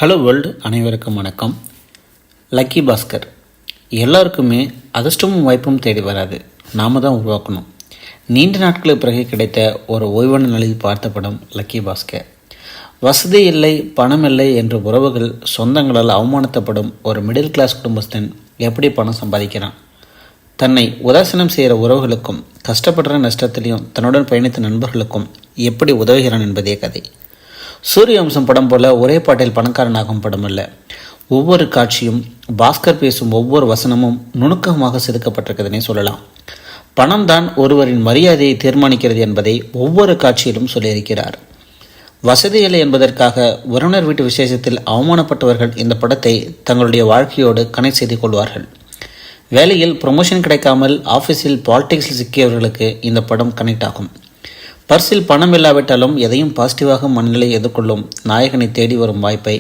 Hello world, அனைவருக்கும் வணக்கம். Lucky Bhaskar. எல்லாருக்குமே அதிர்ஷ்டமும் வாய்ப்பும் தேடி வராது, நாம் தான் உருவாக்கணும். நீண்ட நாட்களுக்கு பிறகு கிடைத்த ஒரு ஓய்வான நாளில் பார்த்த படம் லக்கி பாஸ்கர். வசதி இல்லை, பணம் இல்லை என்ற உறவுகள், சொந்தங்களால் அவமானத்தப்படும் ஒரு மிடில் கிளாஸ் குடும்பஸ்தன் எப்படி பணம் சம்பாதிக்கிறான்? தன்னை உதாசீனம் செய்கிற உறவுகளுக்கும், கஷ்டப்படுற நஷ்டத்திலையும் தன்னுடன் பயணித்த நண்பர்களுக்கும் எப்படி உதவுகிறான் என்பதே கதை. சூரிய வம்சம் படம் போல ஒரே பாட்டில் பணக்காரனாகும் படம் அல்ல. ஒவ்வொரு காட்சியும், பாஸ்கர் பேசும் ஒவ்வொரு வசனமும் நுணுக்கமாக செதுக்கப்பட்டிருக்கிறதுனே சொல்லலாம். பணம் தான் ஒருவரின் மரியாதையை தீர்மானிக்கிறது என்பதை ஒவ்வொரு காட்சியிலும் சொல்லியிருக்கிறார். வசதி இல்லை என்பதற்காக உறவினர் வீட்டு விசேஷத்தில் அவமானப்பட்டவர்கள் இந்த படத்தை தங்களுடைய வாழ்க்கையோடு கனெக்ட் செய்து கொள்வார்கள். வேலையில் ப்ரொமோஷன் கிடைக்காமல் ஆஃபீஸில் பாலிடிக்ஸில் சிக்கியவர்களுக்கு இந்த படம் கனெக்ட் ஆகும். பர்சில் பணம் இல்லாவிட்டாலும் எதையும் பாசிட்டிவாக மனநிலை எதிர்கொள்ளும் நாயகனை தேடி வரும் வாய்ப்பை